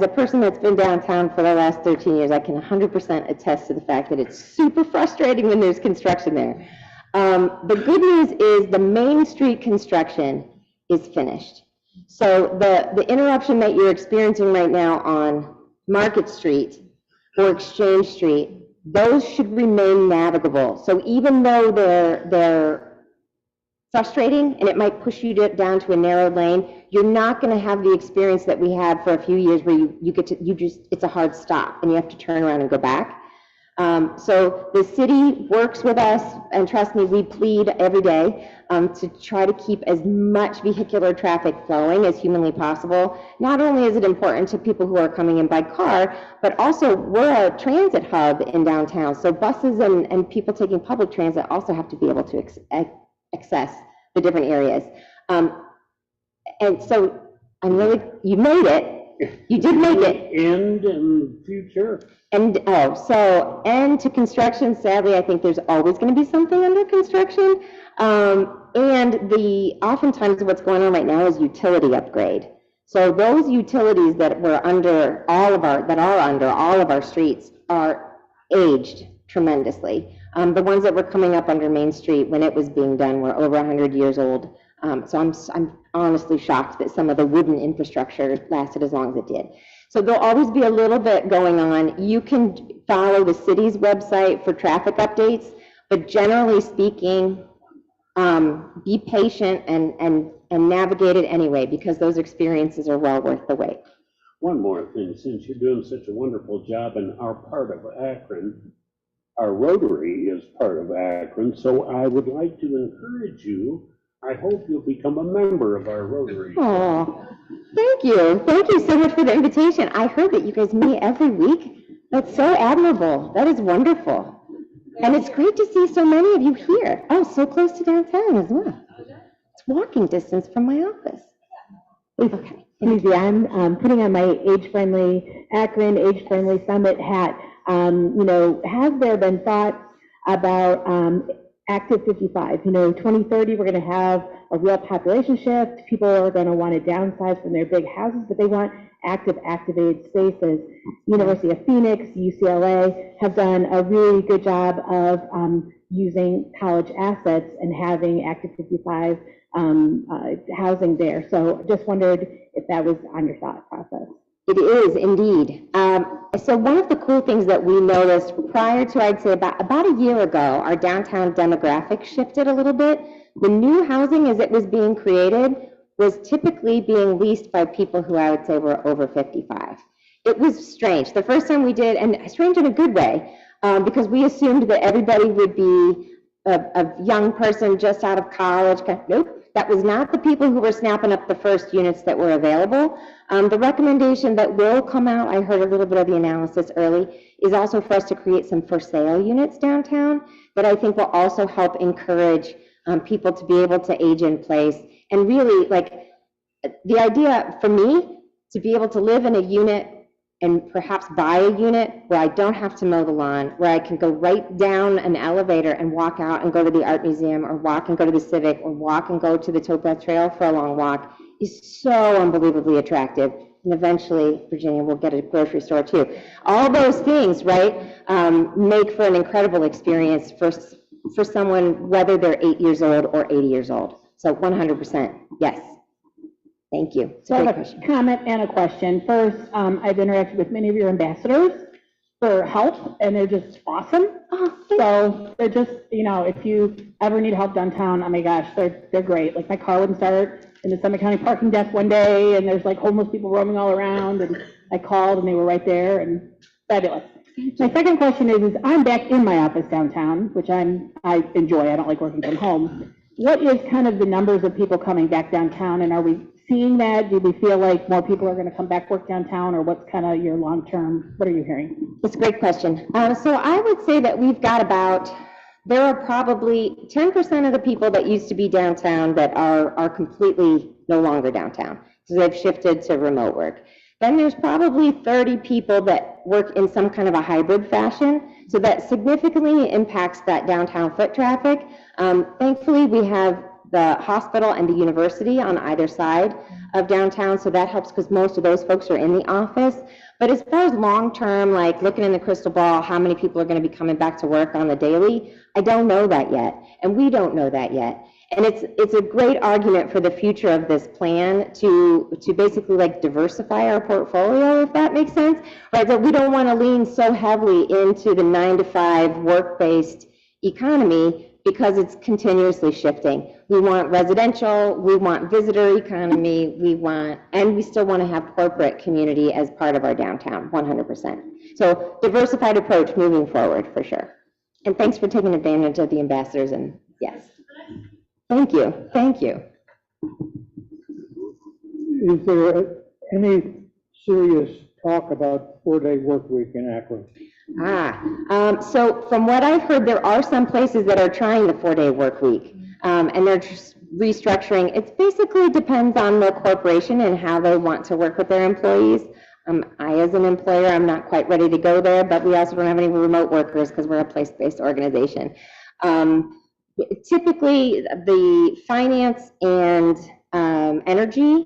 Speaker 9: a person that's been downtown for the last 13 years, I can 100% attest to the fact that it's super frustrating when there's construction there. The good news is the Main Street construction is finished. So the interruption that you're experiencing right now on Market Street or Exchange Street, those should remain navigable. So even though they're frustrating and it might push you down to a narrow lane, you're not going to have the experience that we had for a few years where it's a hard stop and you have to turn around and go back. So the city works with us, and trust me, we plead every day to try to keep as much vehicular traffic flowing as humanly possible. Not only is it important to people who are coming in by car, but also we're a transit hub in downtown. So buses and people taking public transit also have to be able to access the different areas. And so you made it. You did make it.
Speaker 10: End in future.
Speaker 9: And end to construction. Sadly, I think there's always going to be something under construction. And oftentimes what's going on right now is utility upgrade. So those utilities that were under all of our streets are aged tremendously. The ones that were coming up under Main Street when it was being done were over 100 years old. So I'm honestly shocked that some of the wooden infrastructure lasted as long as it did. So there'll always be a little bit going on. You can follow the city's website for traffic updates, but generally speaking, be patient and navigate it anyway, because those experiences are well worth the wait.
Speaker 10: One more thing, since you're doing such a wonderful job in our part of Akron, our Rotary is part of Akron, so I would like to encourage you. I hope you'll become a member of our Rotary.
Speaker 9: Oh, thank you. Thank you so much for the invitation. I heard that you guys meet every week. That's so admirable. That is wonderful. And it's great to see so many of you here. Oh, so close to downtown as well. It's walking distance from my office. Okay.
Speaker 2: Suzie, I'm putting on my age-friendly Akron Age-Friendly Summit hat. Has there been thoughts about Active 55? 2030, we're going to have a real population shift. People are going to want to downsize from their big houses, but they want activated spaces. University of Phoenix, UCLA have done a really good job of using college assets and having Active 55 housing there. So just wondered if that was on your thought process.
Speaker 9: It is indeed. So one of the cool things that we noticed prior to, I'd say about a year ago, our downtown demographic shifted a little bit. The new housing as it was being created was typically being leased by people who I would say were over 55. It was strange. The first time we did, and strange in a good way, because we assumed that everybody would be a young person just out of college. Nope. That was not the people who were snapping up the first units that were available. The recommendation that will come out, I heard a little bit of the analysis early, is also for us to create some for sale units downtown that I think will also help encourage people to be able to age in place. And really, like, the idea for me to be able to live in a unit and perhaps buy a unit where I don't have to mow the lawn, where I can go right down an elevator and walk out and go to the art museum, or walk and go to the civic, or walk and go to the towpath trail for a long walk, is so unbelievably attractive. And eventually, Virginia will get a grocery store too. All those things, right, make for an incredible experience for someone, whether they're 8 years old or 80 years old. So 100%, yes. Thank you.
Speaker 2: So I have a comment and a question. First, I've interacted with many of your ambassadors for help, and they're just awesome. So they're just, if you ever need help downtown, oh my gosh, they're great. Like, my car wouldn't start in the Summit County parking deck one day, and there's like homeless people roaming all around, and I called and they were right there, and fabulous. My second question is I'm back in my office downtown, which I enjoy. I don't like working from home. What is kind of the numbers of people coming back downtown, and are we seeing that? Do we feel like more people are going to come back work downtown, or what's kind of your long-term, what are you hearing?
Speaker 9: That's a great question. So I would say that we've got there are probably 10% of the people that used to be downtown that are completely no longer downtown. So they've shifted to remote work. Then there's probably 30 people that work in some kind of a hybrid fashion. So that significantly impacts that downtown foot traffic. Thankfully, we have the hospital and the university on either side of downtown, so that helps because most of those folks are in the office. But as far as long-term, like looking in the crystal ball, how many people are going to be coming back to work on the daily, I don't know that yet, and we don't know that yet. And it's a great argument for the future of this plan to basically like diversify our portfolio, if that makes sense, right? That we don't want to lean so heavily into the 9-to-5 work-based economy because it's continuously shifting. We want residential, we want visitor economy, and we still want to have corporate community as part of our downtown, 100%. So diversified approach moving forward for sure. And thanks for taking advantage of the ambassadors, and yes. Thank you, thank you.
Speaker 6: Is there any serious talk about 4-day work week in Akron?
Speaker 9: So from what I've heard, there are some places that are trying the 4-day work week, and they're just restructuring. It basically depends on the corporation and how they want to work with their employees. I, as an employer, I'm not quite ready to go there, but we also don't have any remote workers because we're a place-based organization. Typically, the finance and energy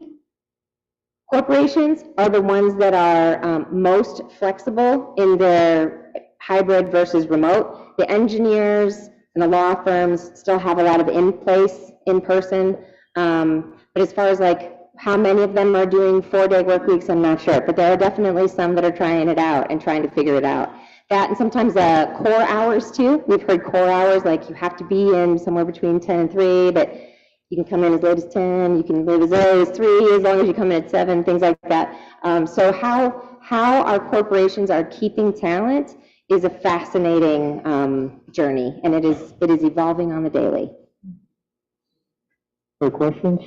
Speaker 9: corporations are the ones that are most flexible in their hybrid versus remote. The engineers and the law firms still have a lot of in person. But as far as like how many of them are doing 4-day work weeks, I'm not sure. But there are definitely some that are trying it out and trying to figure it out. That and sometimes core hours too. We've heard core hours, like you have to be in somewhere between 10 and 3, but you can come in as late as 10, you can leave as early as 3, as long as you come in at 7, things like that. So how our corporations are keeping talent is a fascinating journey, and it is evolving on the daily.
Speaker 5: Other questions?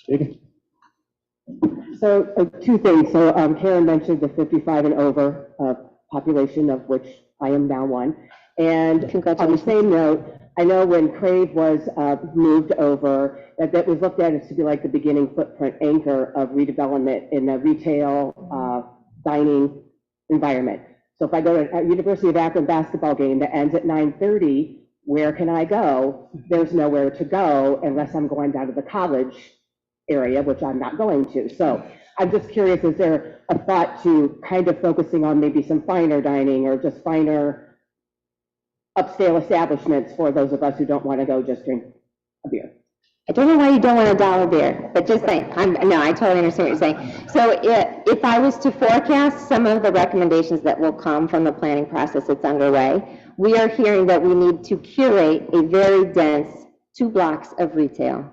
Speaker 5: Katie?
Speaker 3: So two things. So Karen mentioned the 55 and over population, of which I am now one. And on the same note, I know when Crave was moved over, that was looked at as to be like the beginning footprint anchor of redevelopment in the retail dining environment. So if I go to a University of Akron basketball game that ends at 9:30, where can I go? There's nowhere to go unless I'm going down to the college area, which I'm not going to. So I'm just curious, is there a thought to kind of focusing on maybe some finer dining or just finer upscale establishments for those of us who don't want to go just drink a beer?
Speaker 9: I don't know why you don't want a dollar beer, but just saying, no, I totally understand what you're saying. So if I was to forecast some of the recommendations that will come from the planning process that's underway, we are hearing that we need to curate a very dense 2 blocks of retail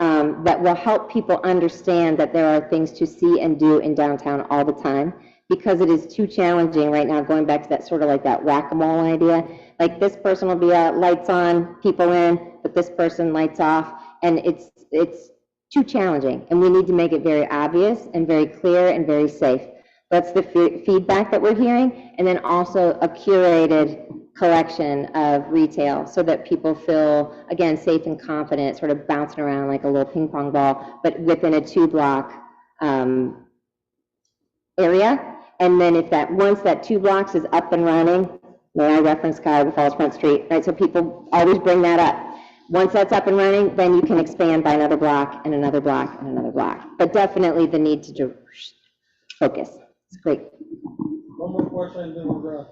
Speaker 9: that will help people understand that there are things to see and do in downtown all the time, because it is too challenging right now, going back to that sort of like that whack-a-mole idea. Like this person will be lights on, people in, but this person lights off, and it's too challenging, and we need to make it very obvious and very clear and very safe. That's the feedback that we're hearing, and then also a curated collection of retail so that people feel, again, safe and confident, sort of bouncing around like a little ping pong ball, but within a 2-block area. And then once that 2 blocks is up and running, may I reference Cuyahoga Falls Front Street, right? So people always bring that up. Once that's up and running, then you can expand by another block and another block and another block. But definitely the need to focus. It's great.
Speaker 6: One more question, and then we'll wrap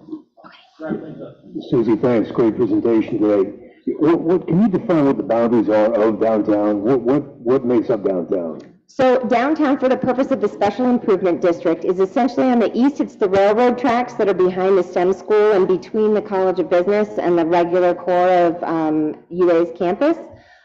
Speaker 6: things up.
Speaker 4: Suzie, thanks. Great presentation today. What can you define what the boundaries are of downtown? What makes up downtown?
Speaker 9: So downtown, for the purpose of the special improvement district, is essentially on the east, it's the railroad tracks that are behind the STEM school and between the College of Business and the regular core of UA's campus.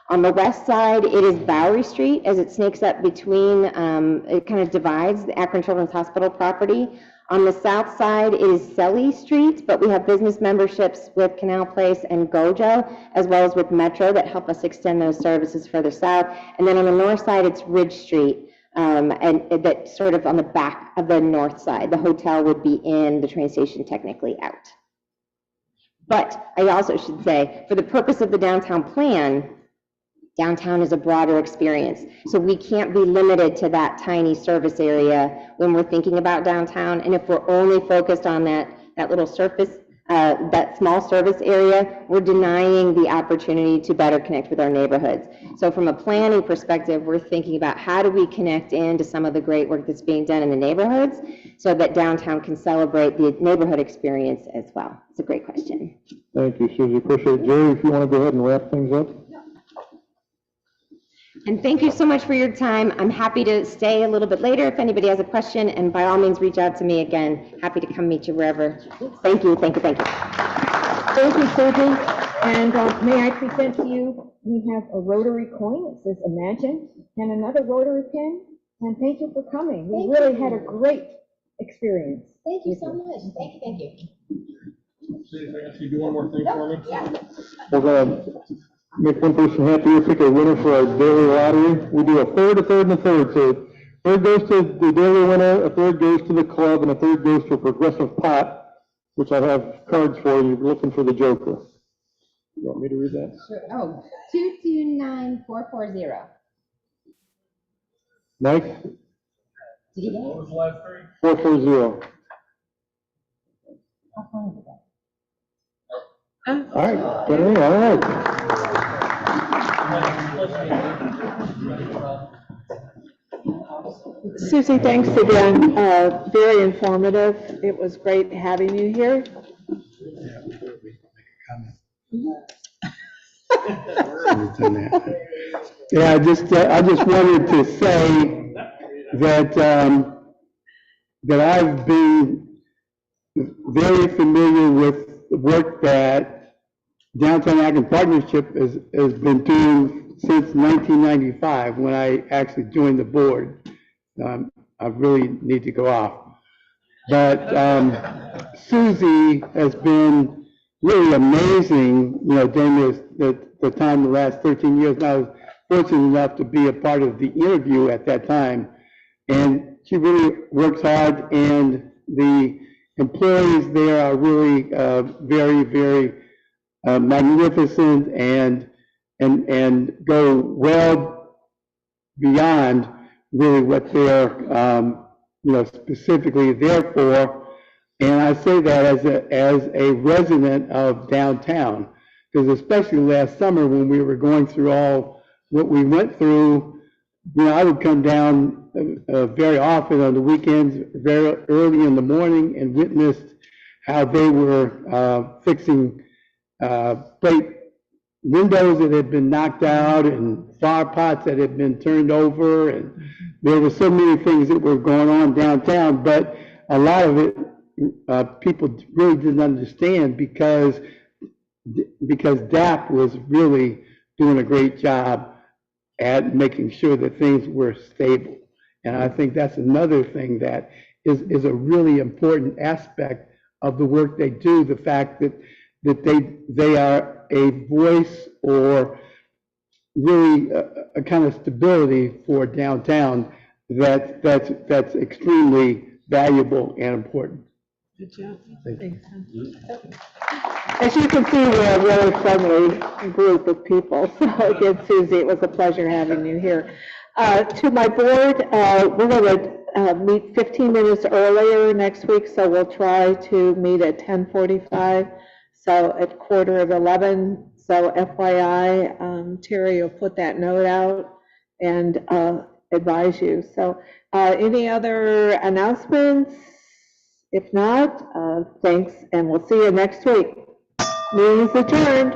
Speaker 9: On the west side, it is Bowery Street as it snakes up between, it kind of divides the Akron Children's Hospital property. On the south side, it is Selly Street, but we have business memberships with Canal Place and Gojo, as well as with Metro, that help us extend those services further south. And then on the north side, it's Ridge Street, and that's sort of on the back of the north side. The hotel would be in, the train station technically out. But I also should say, for the purpose of the downtown plan, downtown is a broader experience. So we can't be limited to that tiny service area when we're thinking about downtown. And if we're only focused on that little surface that small service area, we're denying the opportunity to better connect with our neighborhoods. So from a planning perspective, we're thinking about how do we connect into some of the great work that's being done in the neighborhoods so that downtown can celebrate the neighborhood experience as well. It's a great question.
Speaker 5: Thank you, Susie. Appreciate it. Jerry, if you want to go ahead and wrap things up.
Speaker 9: And thank you so much for your time. I'm happy to stay a little bit later if anybody has a question, and by all means, reach out to me again. Happy to come meet you wherever. Thank you, thank you, thank you.
Speaker 8: Thank you, Suzie. And may I present to you, we have a rotary coin. It says Imagine, and another rotary pin. And thank you for coming. We really had a great experience.
Speaker 9: Thank you so much. Thank you, thank you.
Speaker 5: See if I ask you to do one more thing for me. We're going to make one person happy. We'll pick a winner for our daily lottery. We do a third, and a third. So third goes to the daily winner, a third goes to the club, and a third goes to a progressive pot, which I have cards for, and you're looking for the joker. You want me to read that?
Speaker 9: Sure. Oh, 229440.
Speaker 5: Mike?
Speaker 9: Did you get it?
Speaker 5: What was the last three? 440. All right, get it, all right.
Speaker 1: Susie, thanks again. Very informative. It was great having you here.
Speaker 7: Yeah, I just wanted to say that, that I've been very familiar with the work that Downtown Akron Partnership has been doing since 1995, when I actually joined the board. I really need to go off. But Suzie has been really amazing, you know, during the time, the last 13 years. And I was fortunate enough to be a part of the interview at that time. And she really works hard, and the employees there are really very, very magnificent and go well beyond really what they're, you know, specifically there for. And I say that as a resident of downtown, because especially last summer when we were going through all what we went through, you know, I would come down very often on the weekends, very early in the morning, and witnessed how they were fixing plate windows that had been knocked out and flower pots that had been turned over, and there were so many things that were going on downtown, but a lot of it people really didn't understand because DAP was really doing a great job at making sure that things were stable. And I think that's another thing that is a really important aspect of the work they do, the fact that they are a voice or really a kind of stability for downtown that's extremely valuable and important.
Speaker 1: Good job. As you can see, we're a really friendly group of people. So again, Susie, it was a pleasure having you here. To my board, we're going to meet 15 minutes earlier next week, so we'll try to meet at 10:45, so at 10:45. So FYI, Terry will put that note out and advise you. So any other announcements? If not, thanks, and we'll see you next week. Meeting is adjourned.